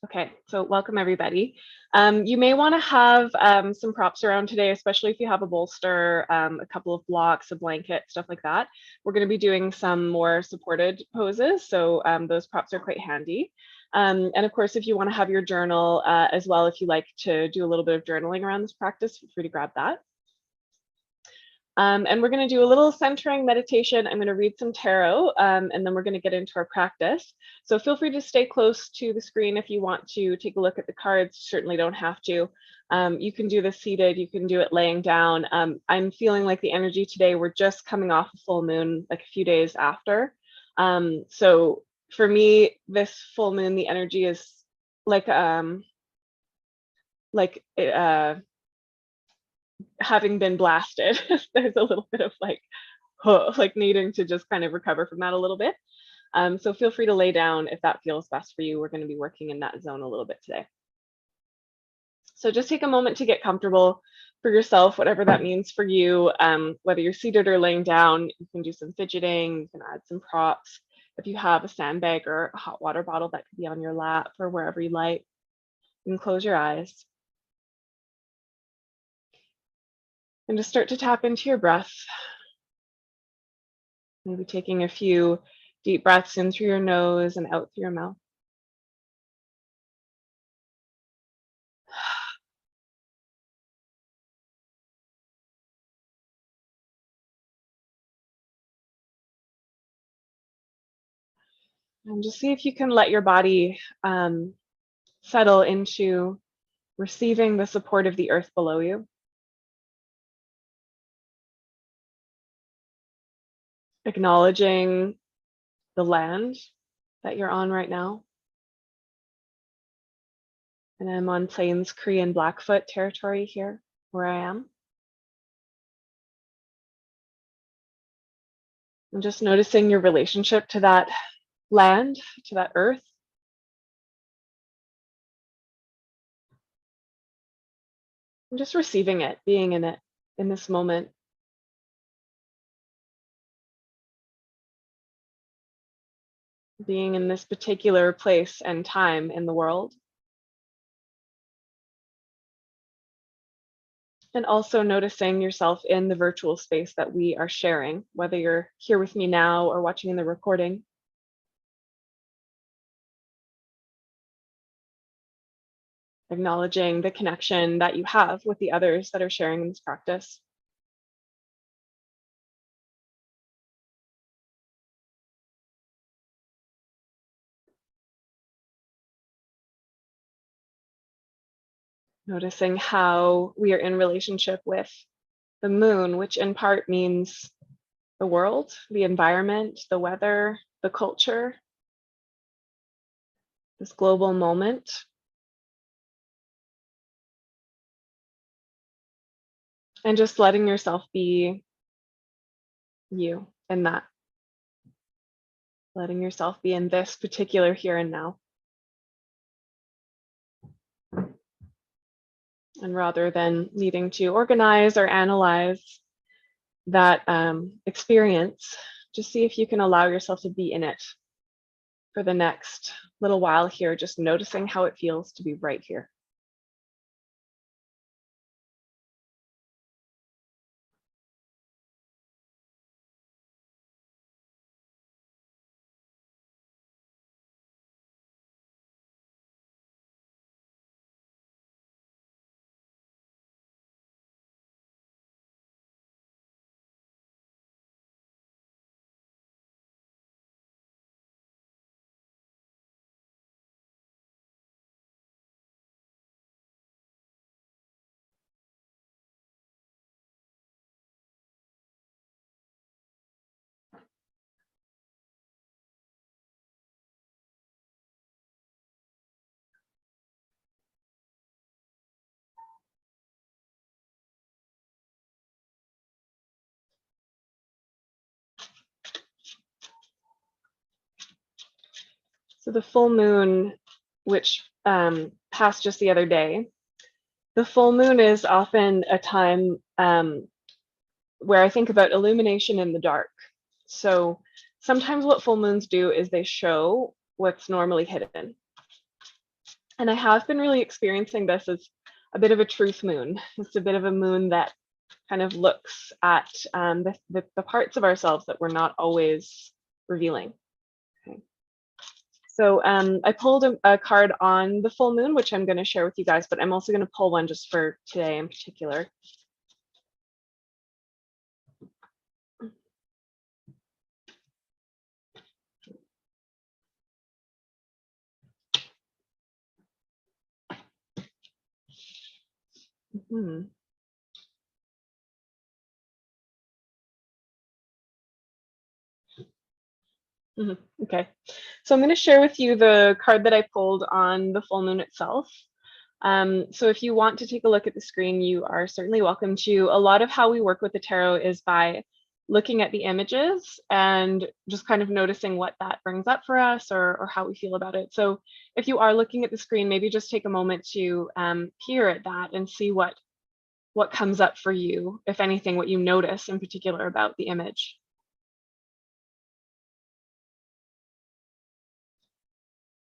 Okay, so welcome everybody. You may want to have some props around today, especially if you have a bolster, a couple of blocks, a blanket, stuff like that. We're going to be doing some more supported poses, so those props are quite handy. And of course, if you want to have your journal as well, if you like to do a little bit of journaling around this practice, feel free to grab that. And we're going to do a little centering meditation. I'm going to read some tarot, and then we're going to get into our practice. So feel free to stay close to the screen if you want to take a look at the cards. Certainly don't have to. You can do this seated, you can do it laying down. I'm feeling like the energy today, we're just coming off a full moon, like a few days after. So for me, this full moon, the energy is like having been blasted. There's a little bit of like needing to just kind of recover from that a little bit. So feel free to lay down if that feels best for you. We're going to be working in that zone a little bit today. So just take a moment to get comfortable for yourself, whatever that means for you. Whether you're seated or laying down, you can do some fidgeting, you can add some props. If you have a sandbag or a hot water bottle, that could be on your lap or wherever you like. You can close your eyes. And just start to tap into your breath. Maybe taking a few deep breaths in through your nose and out through your mouth. And just see if you can let your body settle into receiving the support of the earth below you. Acknowledging the land that you're on right now. And I'm on Plains, Cree, and Blackfoot territory here, where I am. And just noticing your relationship to that land, to that earth. And just receiving it, being in it, in this moment. Being in this particular place and time in the world. And also noticing yourself in the virtual space that we are sharing, whether you're here with me now or watching in the recording. Acknowledging the connection that you have with the others that are sharing in this practice. Noticing how we are in relationship with the moon, which in part means the world, the environment, the weather, the culture, this global moment. And just letting yourself be you in that. Letting yourself be in this particular here and now. And rather than needing to organize or analyze that experience, just see if you can allow yourself to be in it for the next little while here, just noticing how it feels to be right here. So the full moon, which passed just the other day, the full moon is often a time where I think about illumination in the dark. So sometimes what full moons do is they show what's normally hidden. And I have been really experiencing this as a bit of a truth moon. It's a bit of a moon that kind of looks at the parts of ourselves that we're not always revealing. Okay. So I pulled a card on the full moon, which I'm going to share with you guys, but I'm also going to pull one just for today in particular. Mm-hmm. Mm-hmm. Okay, so I'm going to share with you the card that I pulled on the full moon itself. So if you want to take a look at the screen, you are certainly welcome to. A lot of how we work with the tarot is by looking at the images and just kind of noticing what that brings up for us, or how we feel about it. So if you are looking at the screen, maybe just take a moment to peer at that and see what comes up for you, if anything, what you notice in particular about the image.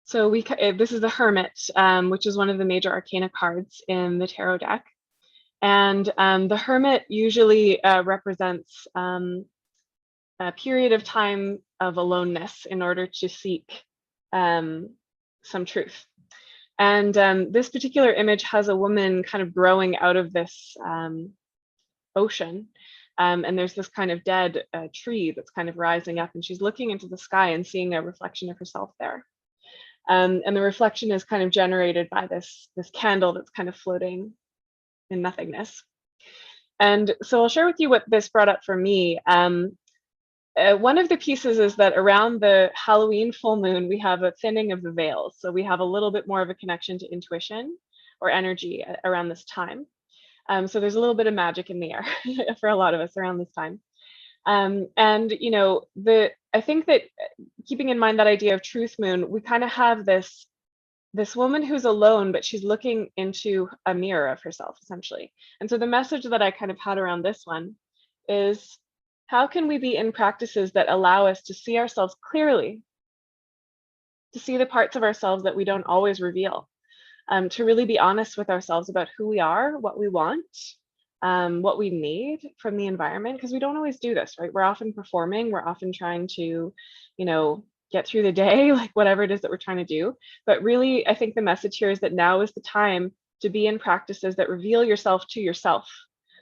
So this is the Hermit, which is one of the major arcana cards in the tarot deck. And the Hermit usually represents a period of time of aloneness in order to seek some truth. And this particular image has a woman kind of growing out of this ocean. And there's this kind of dead tree that's kind of rising up, and she's looking into the sky and seeing a reflection of herself there. And the reflection is kind of generated by this candle that's kind of floating in nothingness. And so I'll share with you what this brought up for me. One of the pieces is that around the Halloween full moon, we have a thinning of the veils. So we have a little bit more of a connection to intuition or energy around this time. So there's a little bit of magic in the air for a lot of us around this time. And you know, I think that keeping in mind that idea of truth moon, we kind of have this woman who's alone, but she's looking into a mirror of herself, essentially. And so the message that I kind of had around this one is, how can we be in practices that allow us to see ourselves clearly, to see the parts of ourselves that we don't always reveal, to really be honest with ourselves about who we are, what we want, what we need from the environment, because we don't always do this, right? We're often performing, we're often trying to, you know, get through the day, like whatever it is that we're trying to do. But really, I think the message here is that now is the time to be in practices that reveal yourself to yourself,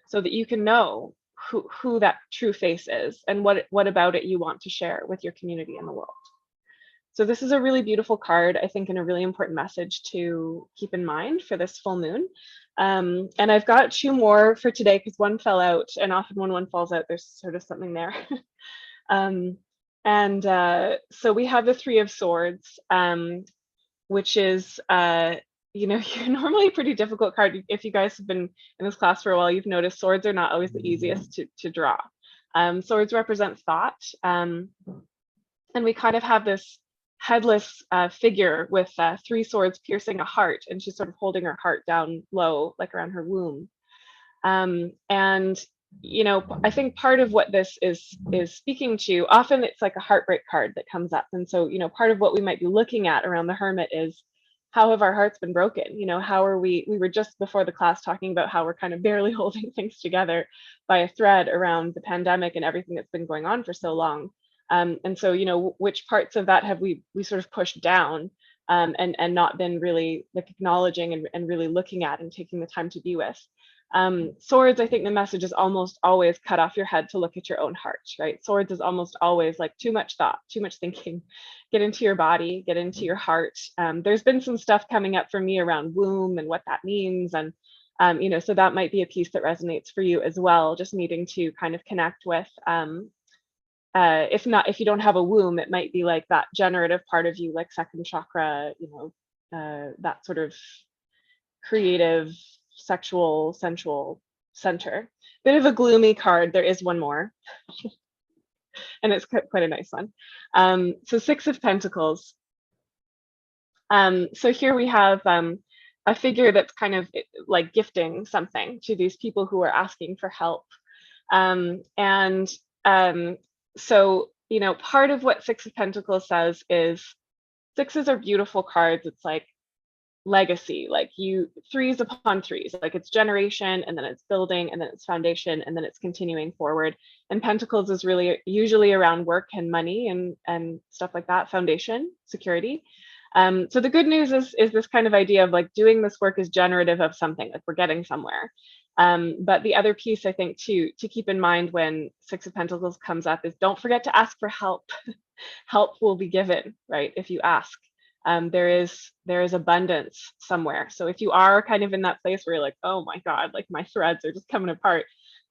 so that you can know who that true face is and what about it you want to share with your community and the world. So this is a really beautiful card, I think, and a really important message to keep in mind for this full moon. And I've got two more for today because one fell out, and often when one falls out, there's sort of something there. So we have the Three of Swords, which is, you know, you're normally a pretty difficult card. If you guys have been in this class for a while, you've noticed swords are not always the easiest to draw. Swords represent thought. And we kind of have this headless figure with three swords piercing a heart, and she's sort of holding her heart down low, like around her womb. And you know, I think part of what this is speaking to, often it's like a heartbreak card that comes up. And so, you know, part of what we might be looking at around the Hermit is, how have our hearts been broken? You know, how are we were just before the class talking about how we're kind of barely holding things together by a thread around the pandemic and everything that's been going on for so long. And so, you know, which parts of that have we sort of pushed down and not been really like acknowledging and really looking at and taking the time to be with. Swords, I think the message is almost always cut off your head to look at your own heart, right? Swords is almost always like too much thought, too much thinking. Get into your body, get into your heart. There's been some stuff coming up for me around womb and what that means. And, you know, so that might be a piece that resonates for you as well, just needing to kind of connect with, if you don't have a womb, it might be like that generative part of you, like second chakra, you know, that sort of creative, sexual, sensual center. Bit of a gloomy card. There is one more, and it's quite a nice one. So Six of Pentacles. So here we have a figure that's kind of like gifting something to these people who are asking for help. So, you know, part of what Six of Pentacles says is, sixes are beautiful cards. It's like legacy, like you threes upon threes, like it's generation, and then it's building, and then it's foundation, and then it's continuing forward. And Pentacles is really usually around work and money and stuff like that, foundation, security. So the good news is this kind of idea of like doing this work is generative of something, like we're getting somewhere. But the other piece I think to keep in mind when Six of Pentacles comes up is don't forget to ask for help. Help will be given, right? If you ask. There is abundance somewhere. So if you are kind of in that place where you're like, oh my God, like my threads are just coming apart,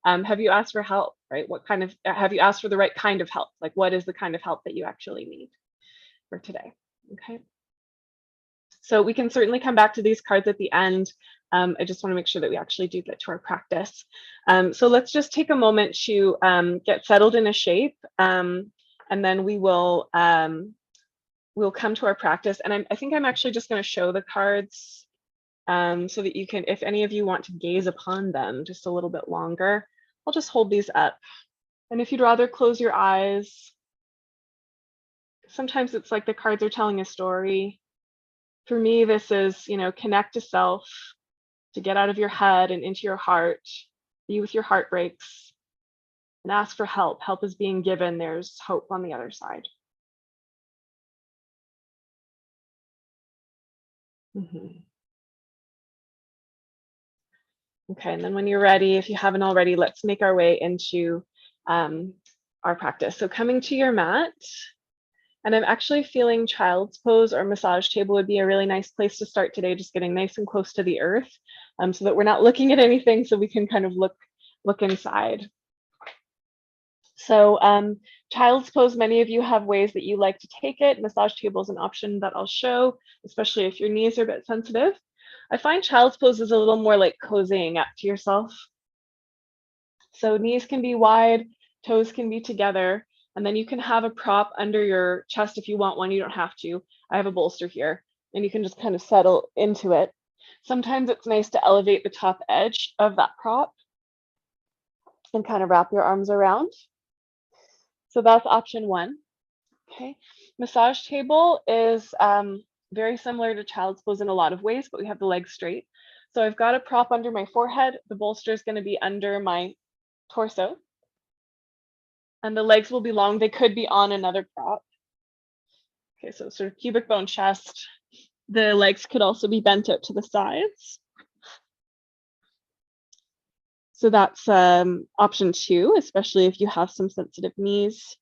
have you asked for help, right? What kind of, have you asked for the right kind of help? Like what is the kind of help that you actually need for today? Okay. So we can certainly come back to these cards at the end. I just want to make sure that we actually do get to our practice. So let's just take a moment to get settled in a shape, and then we will we'll come to our practice. And I think I'm actually just going to show the cards so that you can, if any of you want to gaze upon them just a little bit longer, I'll just hold these up. And if you'd rather close your eyes, sometimes it's like the cards are telling a story. For me, this is, you know, connect to self, to get out of your head and into your heart, be with your heartbreaks, and ask for help. Help is being given. There's hope on the other side. Okay, and then when you're ready, if you haven't already, let's make our way into our practice. So coming to your mat, and I'm actually feeling child's pose or massage table would be a really nice place to start today, just getting nice and close to the earth, so that we're not looking at anything, so we can kind of look inside. So child's pose, many of you have ways that you like to take it. Massage table is an option that I'll show, especially if your knees are a bit sensitive. I find child's pose is a little more like cozying up to yourself. So knees can be wide, toes can be together, and then you can have a prop under your chest if you want one. You don't have to. I have a bolster here, and you can just kind of settle into it. Sometimes it's nice to elevate the top edge of that prop and kind of wrap your arms around. So that's option one. Okay. Massage table is very similar to child's pose in a lot of ways, but we have the legs straight. So I've got a prop under my forehead. The bolster is going to be under my torso. And the legs will be long. They could be on another prop. Okay, so sort of cubic bone chest. The legs could also be bent out to the sides. So that's option two, especially if you have some sensitive knees.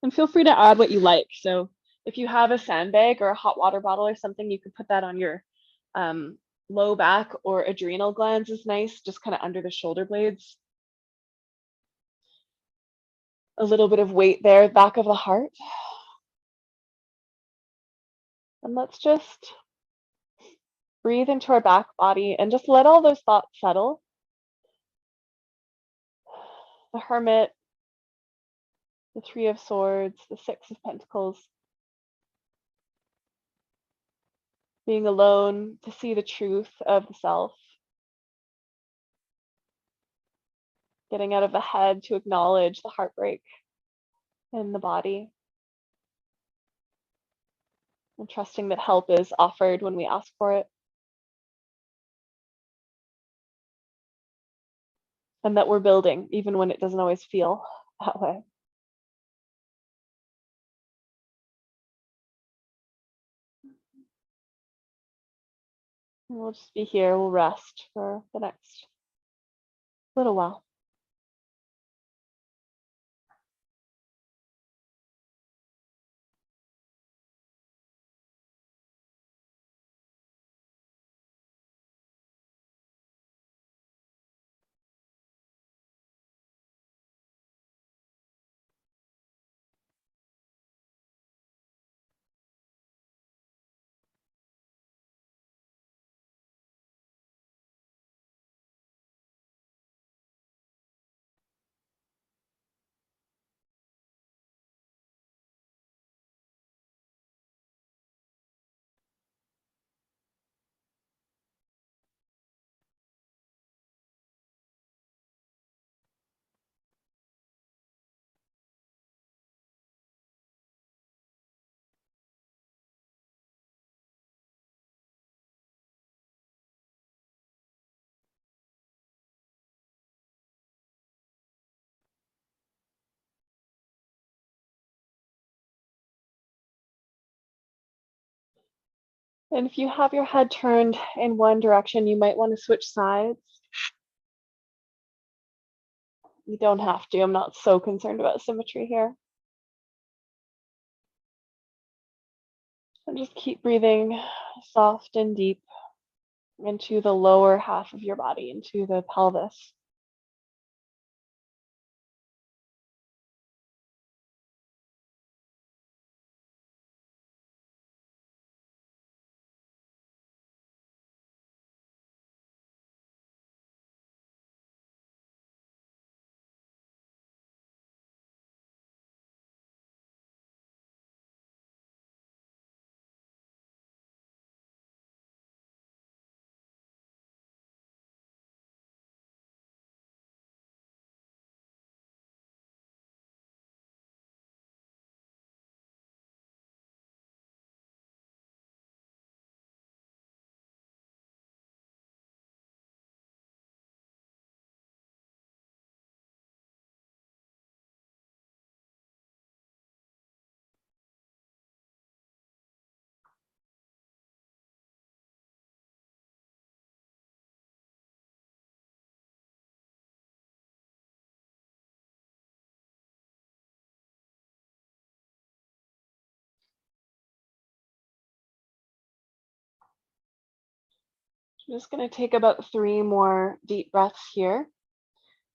And feel free to add what you like. So if you have a sandbag or a hot water bottle or something, you could put that on your low back, or adrenal glands is nice, just kind of under the shoulder blades. A little bit of weight there, back of the heart. And let's just breathe into our back body and just let all those thoughts settle. The Hermit, the Three of Swords, the Six of Pentacles. Being alone to see the truth of the self. Getting out of the head to acknowledge the heartbreak in the body. And trusting that help is offered when we ask for it. And that we're building, even when it doesn't always feel that way. And we'll just be here, we'll rest for the next little while. And if you have your head turned in one direction, you might want to switch sides. You don't have to. I'm not so concerned about symmetry here. And just keep breathing soft and deep into the lower half of your body, into the pelvis. I'm just going to take about 3 more deep breaths here.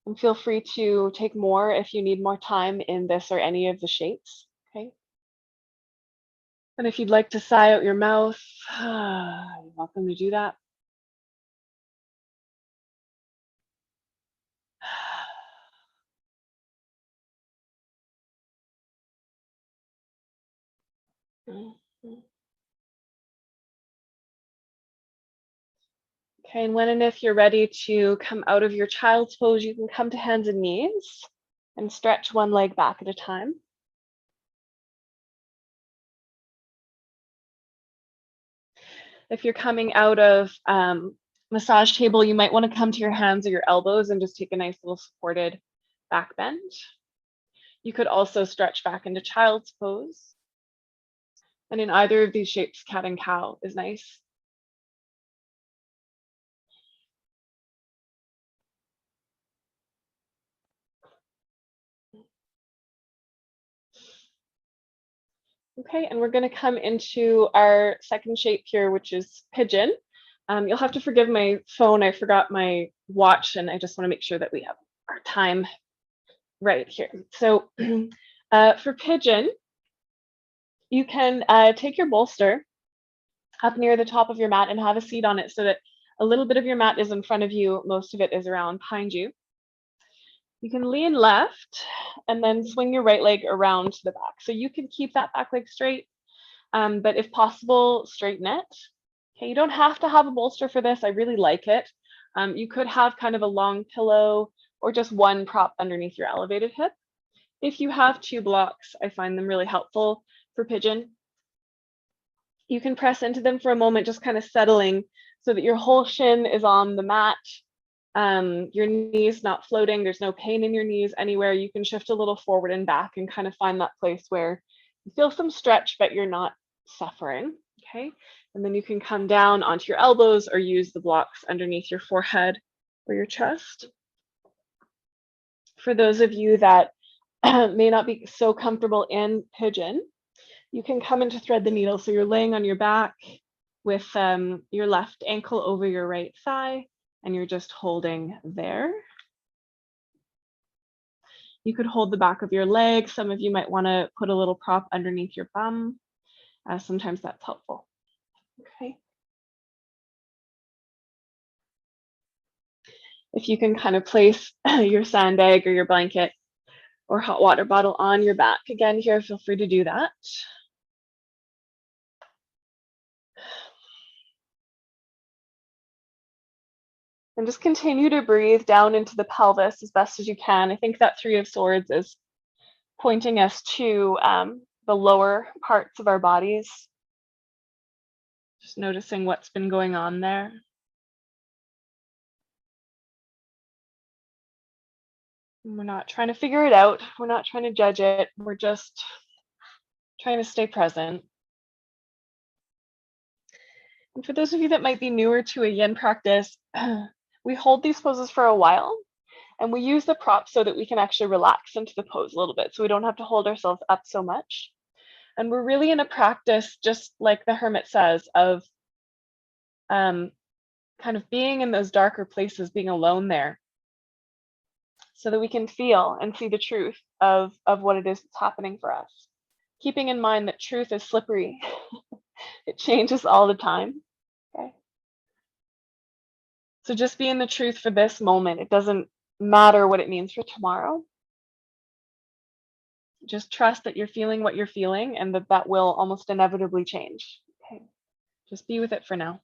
And feel free to take more if you need more time in this or any of the shapes. Okay. And if you'd like to sigh out your mouth, you're welcome to do that. Okay, and when and if you're ready to come out of your child's pose, you can come to hands and knees and stretch one leg back at a time. If you're coming out of massage table, you might want to come to your hands or your elbows and just take a nice little supported back bend. You could also stretch back into child's pose. And in either of these shapes, cat and cow is nice. Okay, and we're going to come into our second shape here, which is pigeon. You'll have to forgive my phone. I forgot my watch, and I just want to make sure that we have our time right here. So for pigeon, you can take your bolster up near the top of your mat and have a seat on it so that a little bit of your mat is in front of you. Most of it is around behind you. You can lean left and then swing your right leg around to the back. So you can keep that back leg straight, but if possible, straighten it. Okay, you don't have to have a bolster for this. I really like it. You could have kind of a long pillow or just one prop underneath your elevated hip. If you have 2 blocks, I find them really helpful for pigeon. You can press into them for a moment, just kind of settling so that your whole shin is on the mat. Your knees not floating. There's no pain in your knees anywhere. You can shift a little forward and back and kind of find that place where you feel some stretch, but you're not suffering. Okay. And then you can come down onto your elbows or use the blocks underneath your forehead or your chest. For those of you that may not be so comfortable in pigeon, you can come into thread the needle. So you're laying on your back with your left ankle over your right thigh, and you're just holding there. You could hold the back of your leg. Some of you might want to put a little prop underneath your bum. Sometimes that's helpful. Okay. If you can kind of place your sandbag or your blanket or hot water bottle on your back again here, feel free to do that. And just continue to breathe down into the pelvis as best as you can. I think that 3 of Swords is pointing us to the lower parts of our bodies. Just noticing what's been going on there. We're not trying to figure it out. We're not trying to judge it. We're just trying to stay present. And for those of you that might be newer to a yin practice, we hold these poses for a while, and we use the props so that we can actually relax into the pose a little bit, so we don't have to hold ourselves up so much. And we're really in a practice, just like the Hermit says, of kind of being in those darker places, being alone there, so that we can feel and see the truth of what it is that's happening for us. Keeping in mind that truth is slippery. It changes all the time. Okay. So just be in the truth for this moment. It doesn't matter what it means for tomorrow. Just trust that you're feeling what you're feeling and that that will almost inevitably change. Okay. Just be with it for now.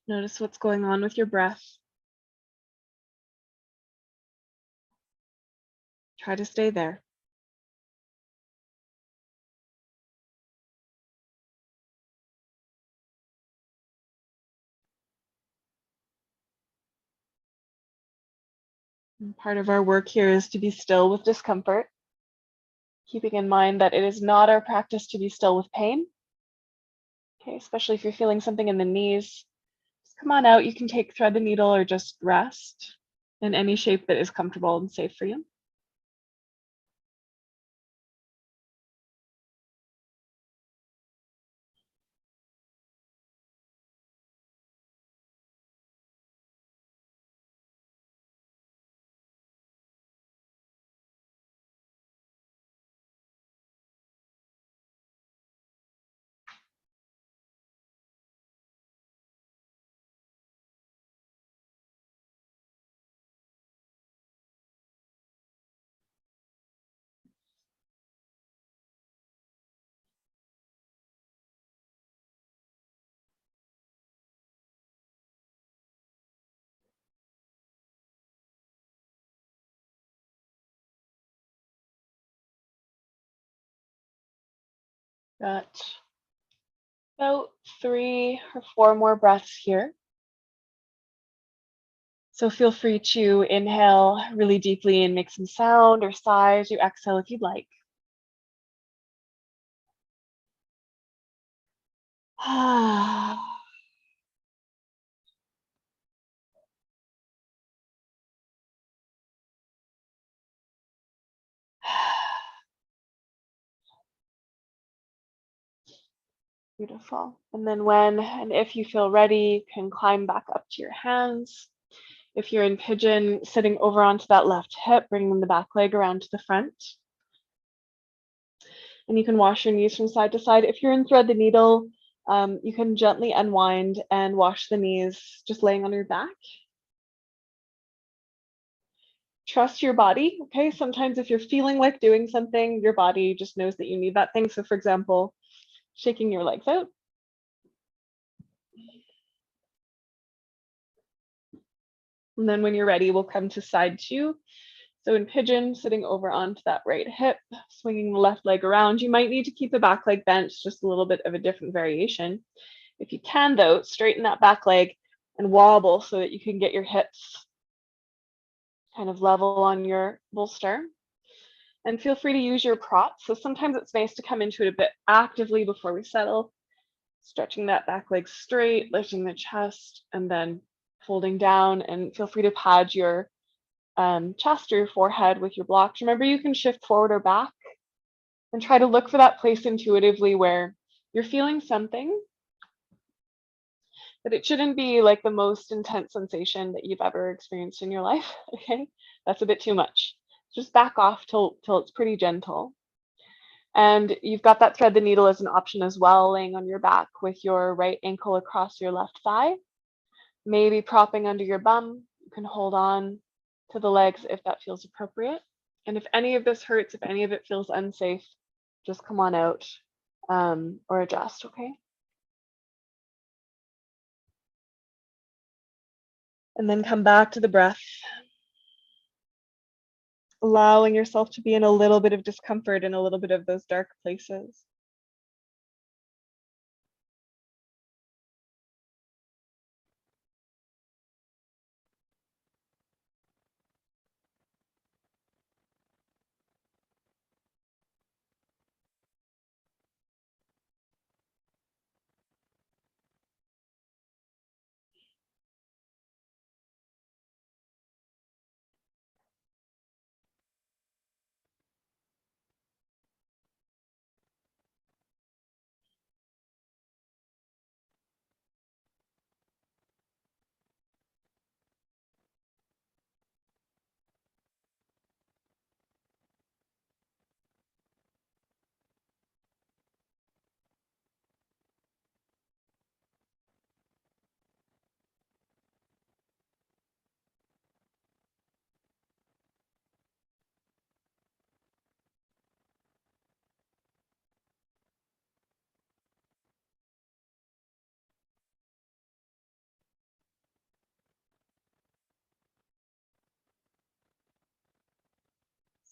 Notice what's going on with your breath. Try to stay there. And part of our work here is to be still with discomfort, keeping in mind that it is not our practice to be still with pain. Okay, especially if you're feeling something in the knees, just come on out. You can take thread the needle or just rest in any shape that is comfortable and safe for you. Got about 3 or 4 more breaths here. So feel free to inhale really deeply and make some sound or sigh as you exhale if you'd like. Beautiful. And then when and if you feel ready, you can climb back up to your hands. If you're in pigeon, sitting over onto that left hip, bringing the back leg around to the front. And you can wash your knees from side to side. If you're in thread the needle, you can gently unwind and wash the knees just laying on your back. Trust your body, okay? Sometimes if you're feeling like doing something, your body just knows that you need that thing. So for example, shaking your legs out. And then when you're ready, we'll come to side 2. So in pigeon, sitting over onto that right hip, swinging the left leg around. You might need to keep the back leg bent, just a little bit of a different variation. If you can, though, straighten that back leg and wobble so that you can get your hips kind of level on your bolster. And feel free to use your props. So sometimes it's nice to come into it a bit actively before we settle, stretching that back leg straight, lifting the chest, and then folding down. And feel free to pad your chest or your forehead with your blocks. Remember, you can shift forward or back and try to look for that place intuitively where you're feeling something, but it shouldn't be like the most intense sensation that you've ever experienced in your life. Okay, that's a bit too much. Just back off till it's pretty gentle. And you've got that thread the needle as an option as well, laying on your back with your right ankle across your left thigh, maybe propping under your bum. You can hold on to the legs if that feels appropriate. And if any of this hurts, if any of it feels unsafe, just come on out or adjust, okay? And then come back to the breath, allowing yourself to be in a little bit of discomfort and a little bit of those dark places.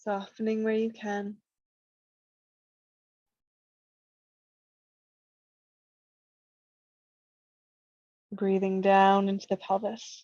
Softening where you can. Breathing down into the pelvis.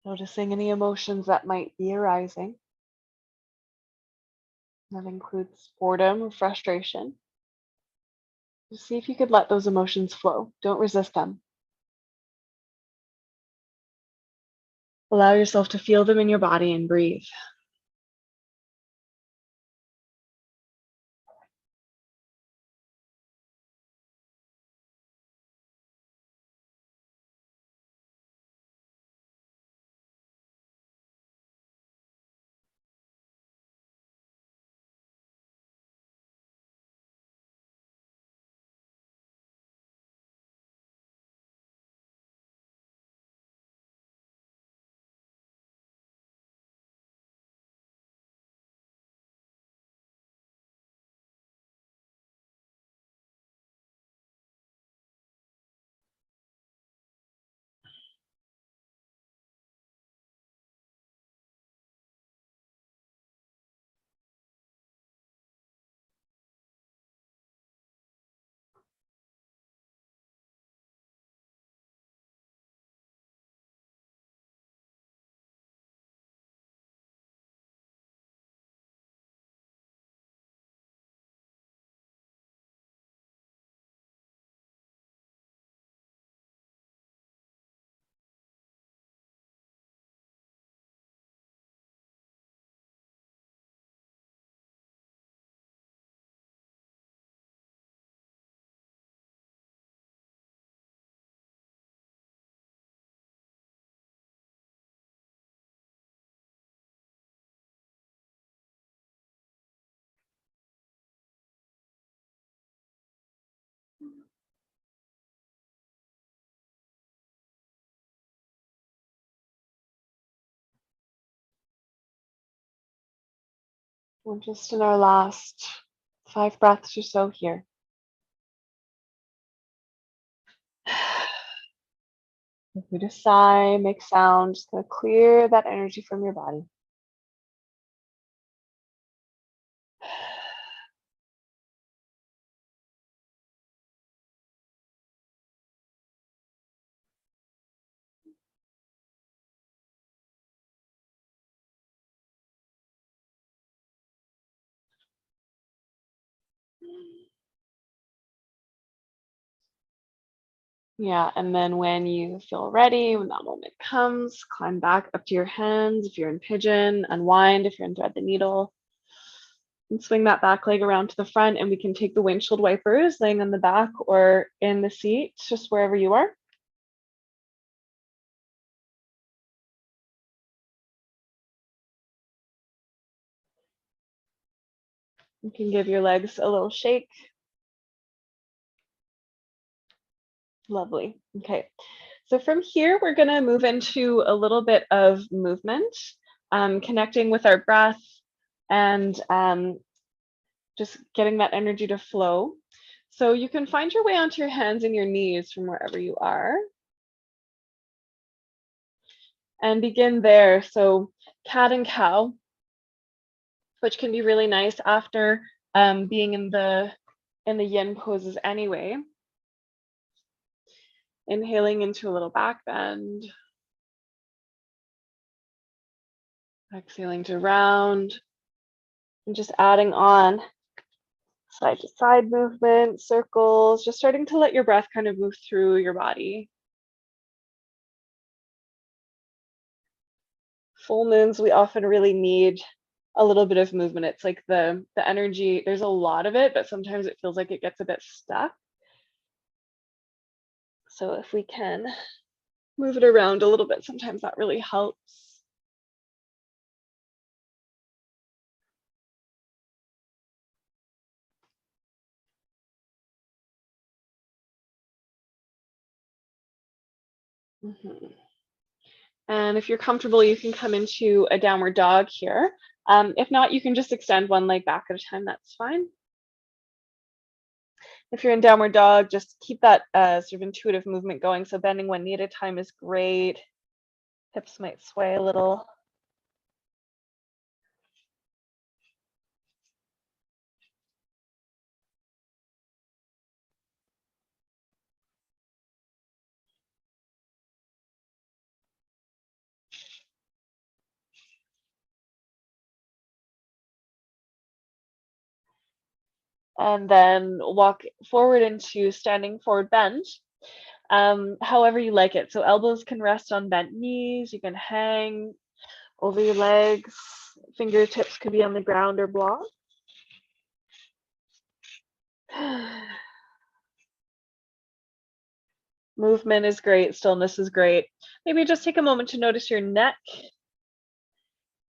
Noticing any emotions that might be arising. That includes boredom or frustration. Just see if you could let those emotions flow. Don't resist them. Allow yourself to feel them in your body and breathe. We're just in our last 5 breaths or so here. If you just sigh, make sound, just gonna clear that energy from your body. Yeah, and then when you feel ready, when that moment comes, climb back up to your hands. If you're in pigeon, unwind. If you're in thread the needle, and swing that back leg around to the front, and we can take the windshield wipers laying on the back or in the seat, just wherever you are. You can give your legs a little shake. Lovely. Okay. So from here, we're going to move into a little bit of movement, connecting with our breath and just getting that energy to flow. So you can find your way onto your hands and your knees from wherever you are. And begin there. So cat and cow, which can be really nice after being in the yin poses anyway. Inhaling into a little back bend. Exhaling to round. And just adding on side to side movement, circles, just starting to let your breath kind of move through your body. Full moons, we often really need a little bit of movement. It's like the energy, there's a lot of it, but sometimes it feels like it gets a bit stuck. So if we can move it around a little bit, sometimes that really helps. And if you're comfortable, you can come into a downward dog here. If not, you can just extend one leg back at a time, that's fine. If you're in downward dog, just keep that sort of intuitive movement going. So bending one knee at a time is great. Hips might sway a little. And then walk forward into standing forward bend, however you like it. So elbows can rest on bent knees. You can hang over your legs. Fingertips could be on the ground or block. Movement is great. Stillness is great. Maybe just take a moment to notice your neck.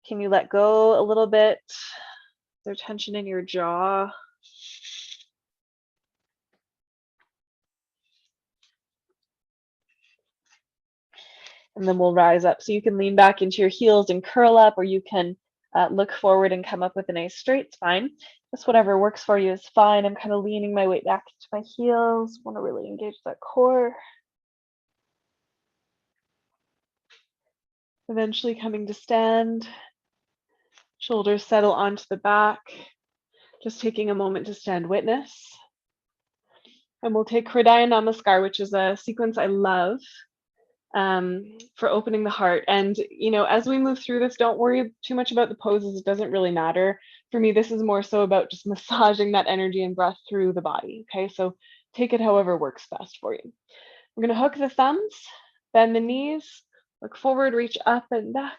Can you let go a little bit? Is there tension in your jaw? And then we'll rise up. So you can lean back into your heels and curl up, or you can look forward and come up with a nice straight spine. Just whatever works for you is fine. I'm kind of leaning my weight back into my heels. Want to really engage that core. Eventually coming to stand. Shoulders settle onto the back. Just taking a moment to stand witness. And we'll take Hridaya Namaskar, which is a sequence I love. For opening the heart. And, you know, as we move through this, don't worry too much about the poses. It doesn't really matter. For me, this is more so about just massaging that energy and breath through the body. Okay, so take it however works best for you. We're going to hook the thumbs, bend the knees, look forward, reach up and back.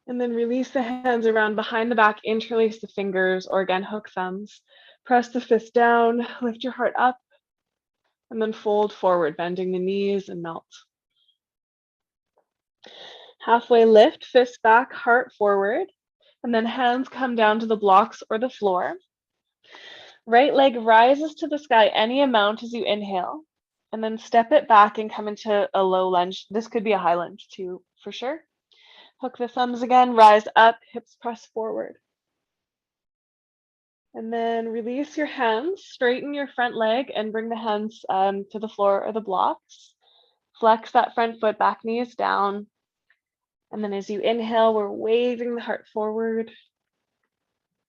And then release the hands around behind the back, interlace the fingers, or again, hook thumbs. Press the fist down, lift your heart up, and then fold forward, bending the knees and melt. Halfway lift, fist back, heart forward, and then hands come down to the blocks or the floor. Right leg rises to the sky any amount as you inhale, and then step it back and come into a low lunge. This could be a high lunge too, for sure. Hook the thumbs again, rise up, hips press forward. And then release your hands, straighten your front leg and bring the hands to the floor or the blocks. Flex that front foot, back knee is down. And then as you inhale, we're waving the heart forward.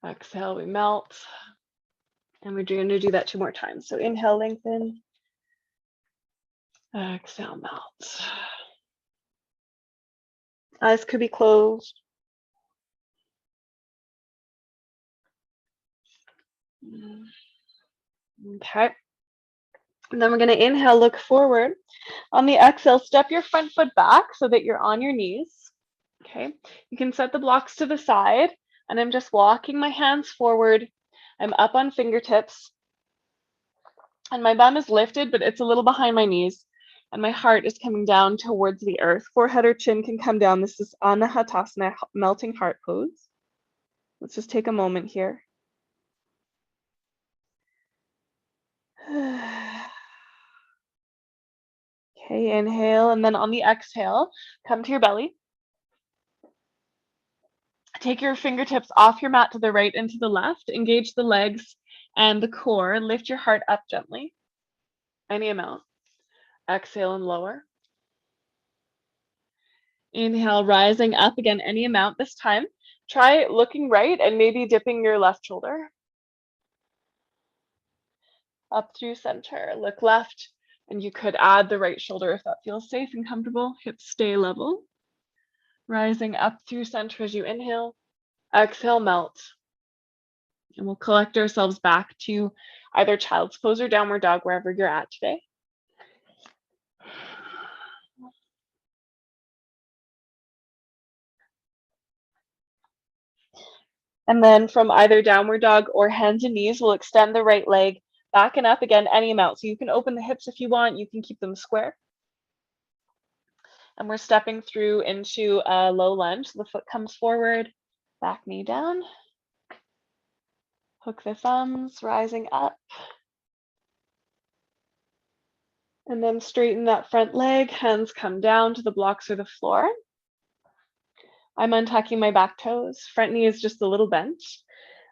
Exhale, we melt. And we're going to do that 2 more times. So inhale, lengthen. Exhale, melt. Eyes could be closed. Okay. And then we're going to inhale, look forward. On the exhale, step your front foot back so that you're on your knees. Okay. You can set the blocks to the side, and I'm just walking my hands forward. I'm up on fingertips, and my bum is lifted, but it's a little behind my knees, and my heart is coming down towards the earth. Forehead or chin can come down. This is Anahatasana, melting heart pose. Let's just take a moment here. Okay, inhale, and then on the exhale, come to your belly. Take your fingertips off your mat to the right and to the left. Engage the legs and the core. Lift your heart up gently, any amount. Exhale and lower. Inhale, rising up again, any amount this time. Try looking right and maybe dipping your left shoulder. Up through center, look left, and you could add the right shoulder if that feels safe and comfortable. Hips stay level. Rising up through center as you inhale. Exhale, melt. And we'll collect ourselves back to either child's pose or downward dog, wherever you're at today. And then from either downward dog or hands and knees, we'll extend the right leg back and up again, any amount. So you can open the hips if you want, you can keep them square. And we're stepping through into a low lunge. So the foot comes forward, back knee down. Hook the thumbs, rising up. And then straighten that front leg, hands come down to the blocks or the floor. I'm untucking my back toes. Front knee is just a little bent.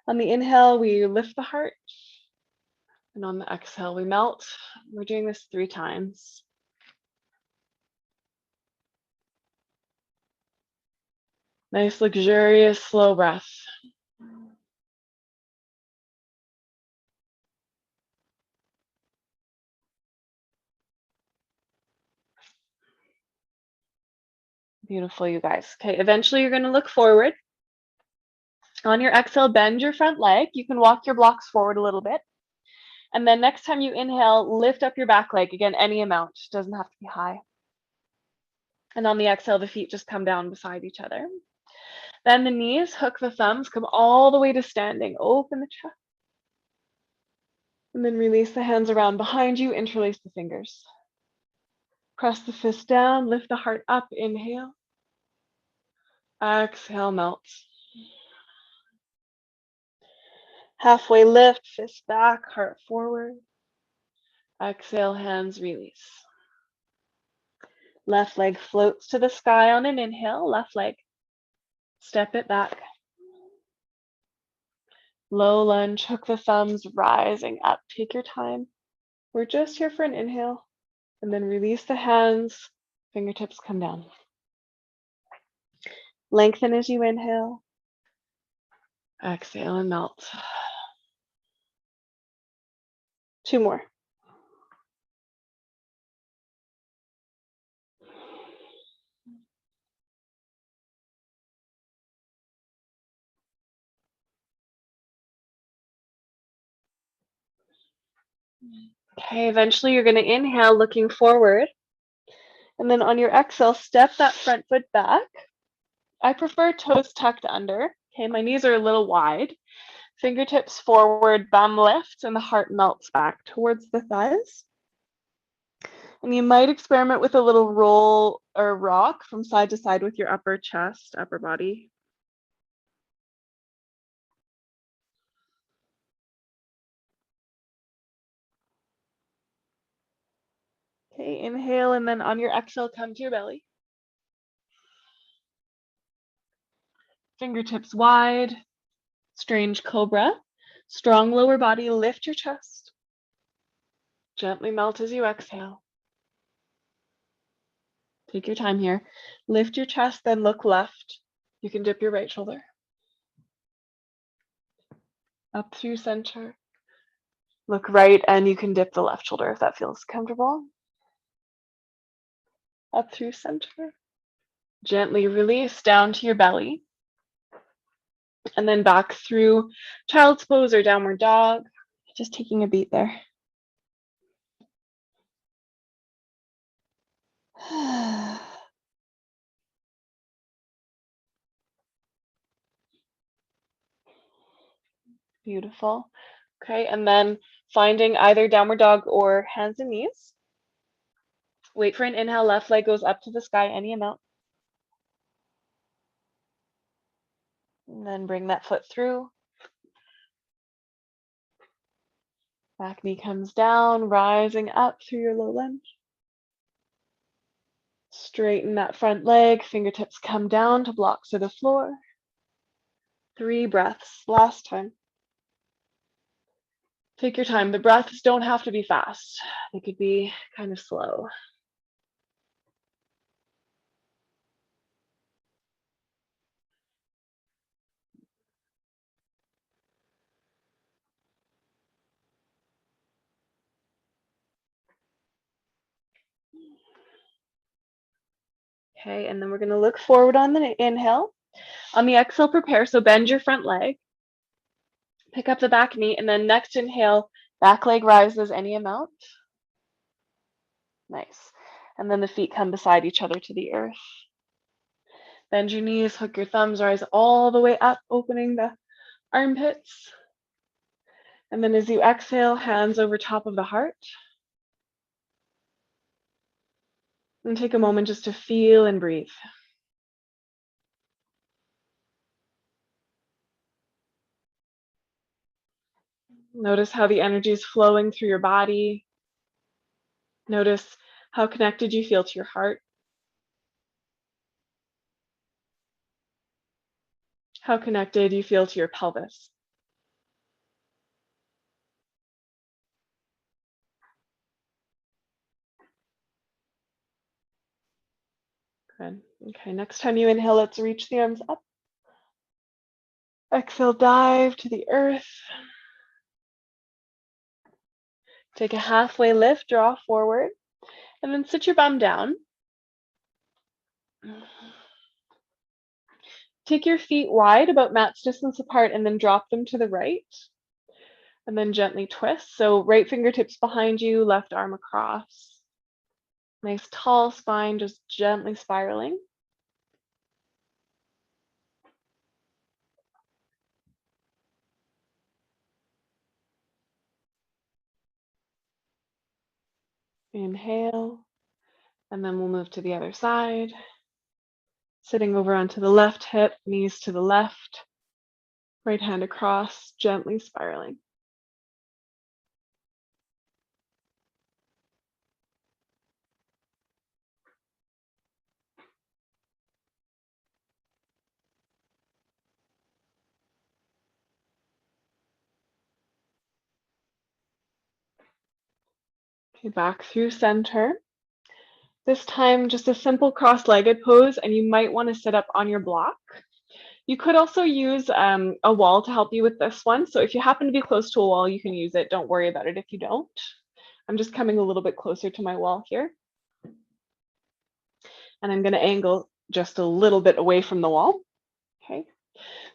On the inhale, we lift the heart. And on the exhale, we melt. We're doing this 3 times. Nice, luxurious, slow breath. Beautiful, you guys. Okay, eventually you're going to look forward. On your exhale, bend your front leg. You can walk your blocks forward a little bit. And then next time you inhale, lift up your back leg. Again, any amount. Doesn't have to be high. And on the exhale, the feet just come down beside each other. Then the knees, hook the thumbs, come all the way to standing. Open the chest. And then release the hands around behind you. Interlace the fingers. Press the fist down. Lift the heart up. Inhale. Exhale, melt. Halfway lift, fist back, heart forward. Exhale, hands release. Left leg floats to the sky on an inhale. Left leg. Step it back. Low lunge, hook the thumbs, rising up. Take your time. We're just here for an inhale. And then release the hands. Fingertips come down. Lengthen as you inhale. Exhale and melt. 2 more. Okay, eventually you're going to inhale looking forward. And then on your exhale, step that front foot back. I prefer toes tucked under. Okay, my knees are a little wide. Fingertips forward, bum lifts, and the heart melts back towards the thighs. And you might experiment with a little roll or rock from side to side with your upper chest, upper body. Okay, inhale, and then on your exhale, come to your belly. Fingertips wide, strange cobra. Strong lower body, lift your chest. Gently melt as you exhale. Take your time here. Lift your chest, then look left. You can dip your right shoulder. Up through center. Look right, and you can dip the left shoulder if that feels comfortable. Up through center. Gently release down to your belly. And then back through child's pose or downward dog. Just taking a beat there. Beautiful. Okay, and then finding either downward dog or hands and knees. Wait for an inhale, left leg goes up to the sky, any amount. And then bring that foot through. Back knee comes down, rising up through your low lunge. Straighten that front leg, fingertips come down to blocks to the floor. 3 breaths, last time. Take your time. The breaths don't have to be fast. They could be kind of slow. Okay, and then we're going to look forward on the inhale. On the exhale, prepare. So bend your front leg. Pick up the back knee, and then next inhale, back leg rises any amount. Nice. And then the feet come beside each other to the earth. Bend your knees, hook your thumbs, rise all the way up, opening the armpits. And then as you exhale, hands over top of the heart. And take a moment just to feel and breathe. Notice how the energy is flowing through your body. Notice how connected you feel to your heart. How connected you feel to your pelvis. Good. Okay, next time you inhale, let's reach the arms up. Exhale, dive to the earth. Take a halfway lift, draw forward, and then sit your bum down. Take your feet wide, about mat's distance apart, and then drop them to the right. And then gently twist. So right fingertips behind you, left arm across. Nice tall spine, just gently spiraling. Inhale, and then we'll move to the other side. Sitting over onto the left hip, knees to the left, right hand across, gently spiraling. Okay, back through center. This time, just a simple cross-legged pose, and you might want to sit up on your block. You could also use a wall to help you with this one. So if you happen to be close to a wall, you can use it. Don't worry about it if you don't. I'm just coming a little bit closer to my wall here. And I'm going to angle just a little bit away from the wall. Okay.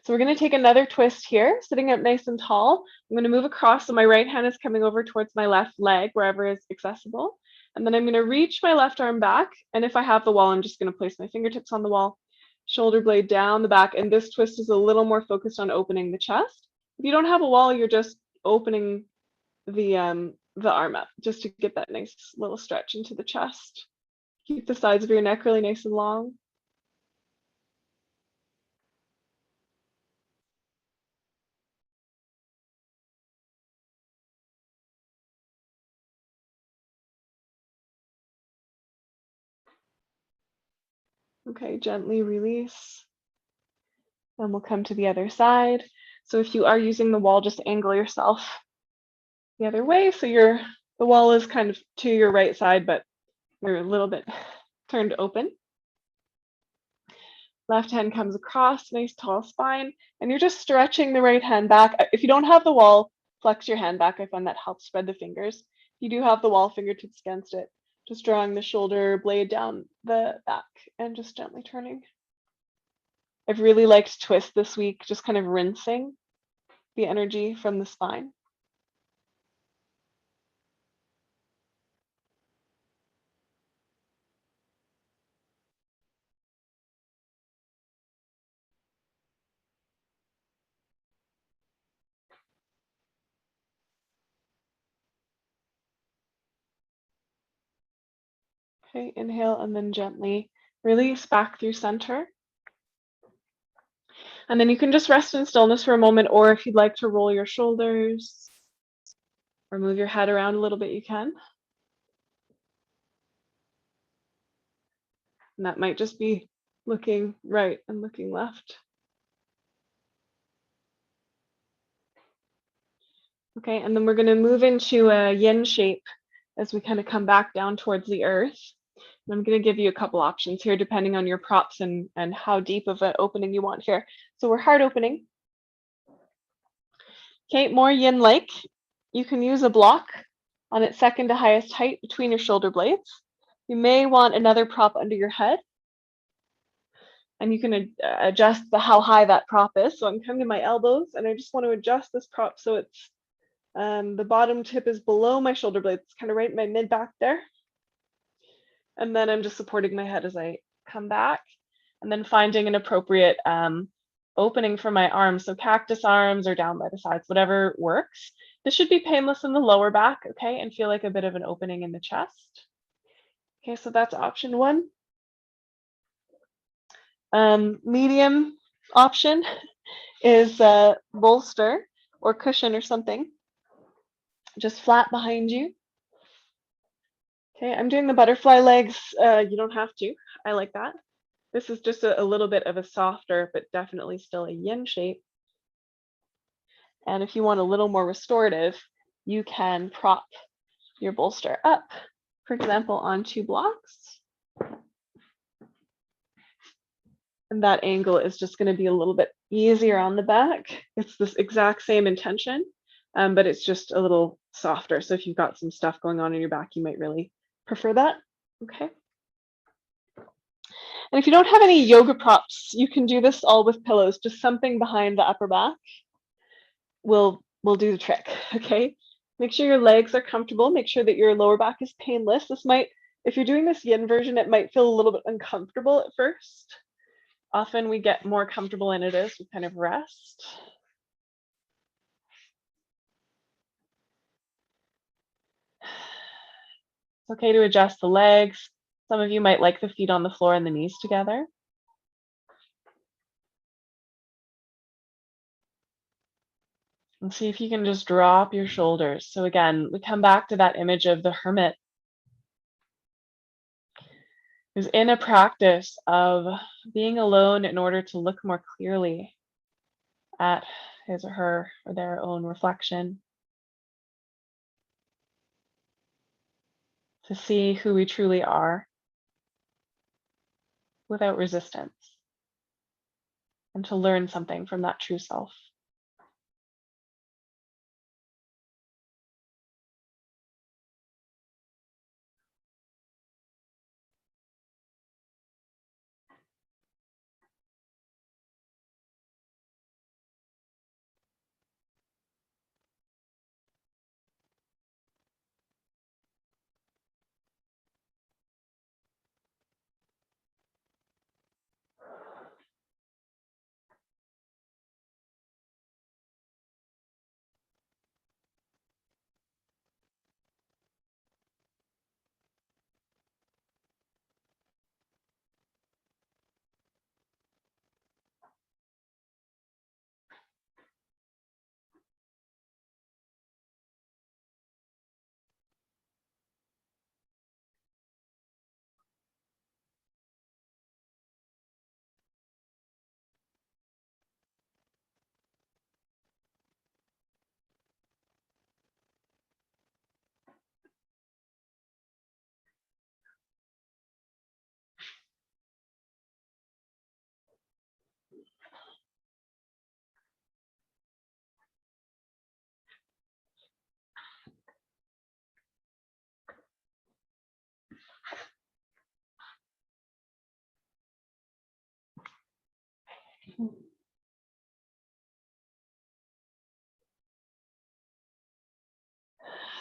So we're going to take another twist here, sitting up nice and tall. I'm going to move across, so my right hand is coming over towards my left leg, wherever is accessible. And then I'm going to reach my left arm back. And if I have the wall, I'm just going to place my fingertips on the wall, shoulder blade down the back. And this twist is a little more focused on opening the chest. If you don't have a wall, you're just opening the arm up, just to get that nice little stretch into the chest. Keep the sides of your neck really nice and long. Okay, gently release. Then we'll come to the other side. So if you are using the wall, just angle yourself the other way. So the wall is kind of to your right side, but you're a little bit turned open. Left hand comes across, nice tall spine, and you're just stretching the right hand back. If you don't have the wall, flex your hand back. I find that helps spread the fingers. If you do have the wall, fingertips against it, just drawing the shoulder blade down the back and just gently turning. I've really liked twist this week, just kind of rinsing the energy from the spine. Okay, inhale and then gently release back through center. And then you can just rest in stillness for a moment, or if you'd like to roll your shoulders or move your head around a little bit, you can. And that might just be looking right and looking left. Okay, and then we're going to move into a yin shape as we kind of come back down towards the earth. And I'm going to give you a couple options here depending on your props and how deep of an opening you want here. So we're heart opening. Okay, more yin-like. You can use a block on its second to highest height between your shoulder blades. You may want another prop under your head. And you can adjust how high that prop is. So I'm coming to my elbows and I just want to adjust this prop so it's the bottom tip is below my shoulder blades. It's kind of right in my mid back there. And then I'm just supporting my head as I come back and then finding an appropriate opening for my arms. So cactus arms or down by the sides, whatever works. This should be painless in the lower back, okay, and feel like a bit of an opening in the chest. Okay, so that's option one. Medium option is bolster or cushion or something, just flat behind you. Okay, I'm doing the butterfly legs. You don't have to. I like that. This is just a little bit of a softer, but definitely still a yin shape. And if you want a little more restorative, you can prop your bolster up, for example, on 2 blocks. And that angle is just going to be a little bit easier on the back. It's this exact same intention, but it's just a little softer. So if you've got some stuff going on in your back, you might really prefer that. Okay. And if you don't have any yoga props, you can do this all with pillows. Just something behind the upper back will do the trick. Okay. Make sure your legs are comfortable. Make sure that your lower back is painless. This might, if you're doing this yin version, it might feel a little bit uncomfortable at first. Often we get more comfortable in it as we kind of rest. It's okay to adjust the legs. Some of you might like the feet on the floor and the knees together. And see if you can just drop your shoulders. So again, we come back to that image of the hermit who's in a practice of being alone in order to look more clearly at his or her or their own reflection, to see who we truly are without resistance, and to learn something from that true self.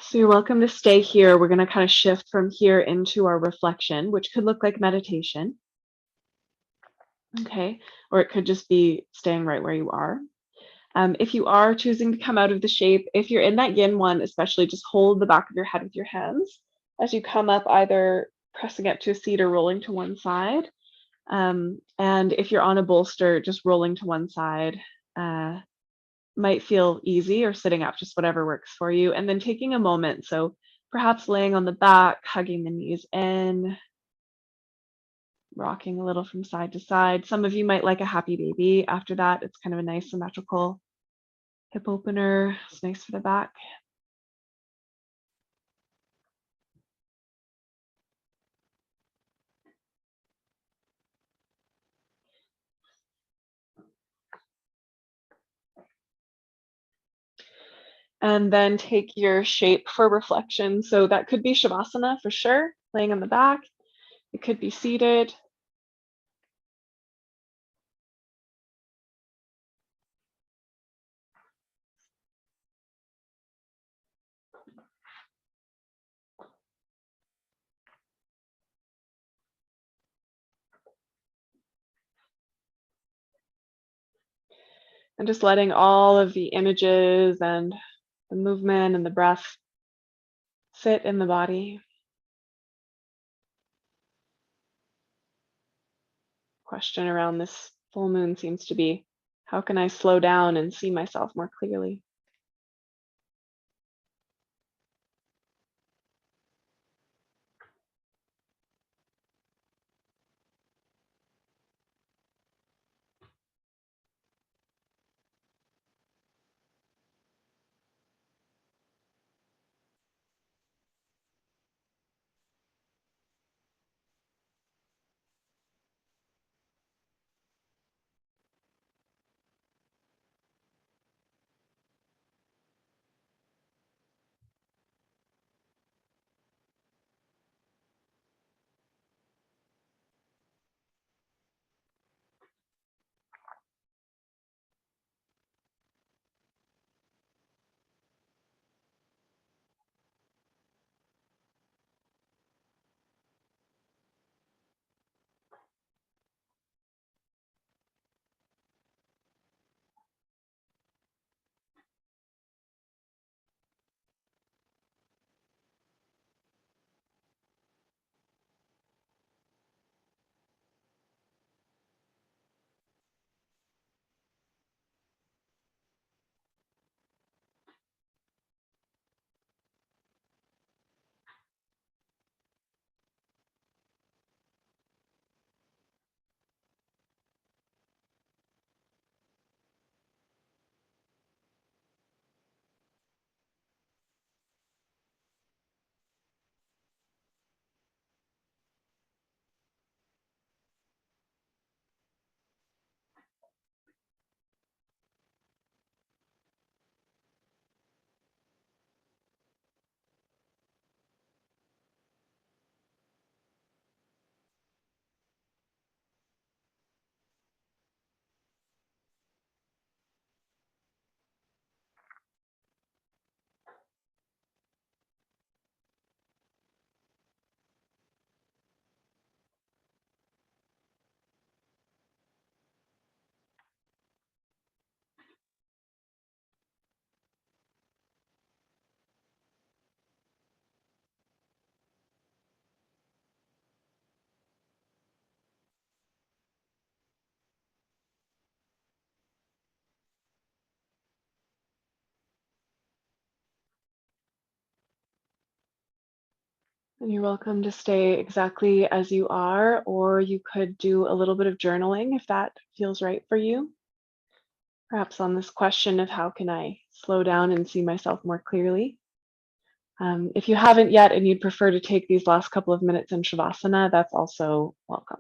So you're welcome to stay here. We're going to kind of shift from here into our reflection, which could look like meditation. Okay. Or it could just be staying right where you are. If you are choosing to come out of the shape, if you're in that yin one, especially just hold the back of your head with your hands as you come up, either pressing up to a seat or rolling to one side. And if you're on a bolster, just rolling to one side might feel easy, or sitting up, just whatever works for you. And then taking a moment. So perhaps laying on the back, hugging the knees in, rocking a little from side to side. Some of you might like a happy baby after that. It's kind of a nice symmetrical hip opener. It's nice for the back. And then take your shape for reflection. So that could be Shavasana for sure, laying on the back. It could be seated. And just letting all of the images and the movement and the breath sit in the body. Question around this full moon seems to be, how can I slow down and see myself more clearly? And you're welcome to stay exactly as you are, or you could do a little bit of journaling if that feels right for you. Perhaps on this question of how can I slow down and see myself more clearly. If you haven't yet and you'd prefer to take these last couple of minutes in Shavasana, that's also welcome.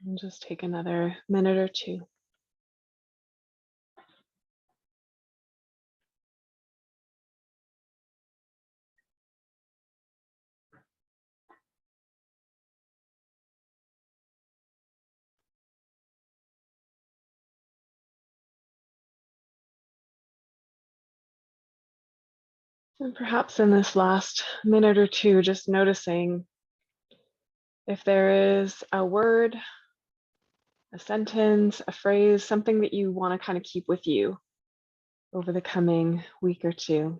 And just take another minute or two. And perhaps in this last minute or two, just noticing if there is a word, a sentence, a phrase, something that you want to kind of keep with you over the coming week or two.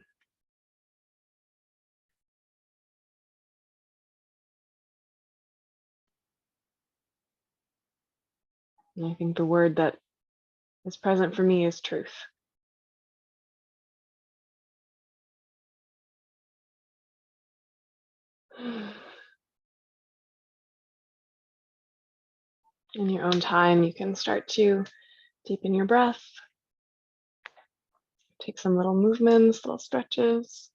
And I think the word that is present for me is truth. In your own time, you can start to deepen your breath. Take some little movements, little stretches.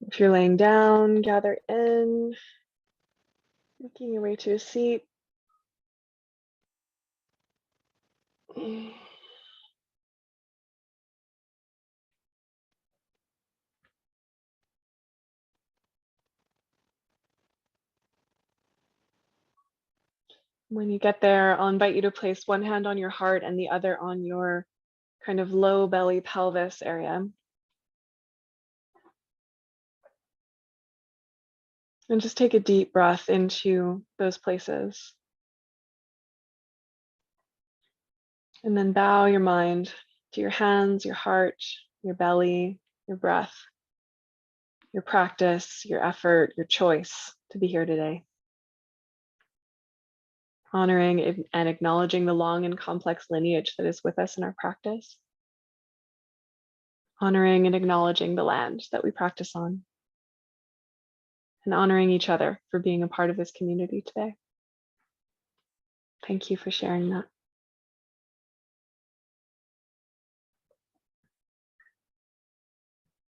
If you're laying down, gather in, making your way to a seat. When you get there, I'll invite you to place one hand on your heart and the other on your kind of low belly pelvis area. And just take a deep breath into those places. And then bow your mind to your hands, your heart, your belly, your breath, your practice, your effort, your choice to be here today. Honoring and acknowledging the long and complex lineage that is with us in our practice. Honoring and acknowledging the land that we practice on. And honoring each other for being a part of this community today. Thank you for sharing that.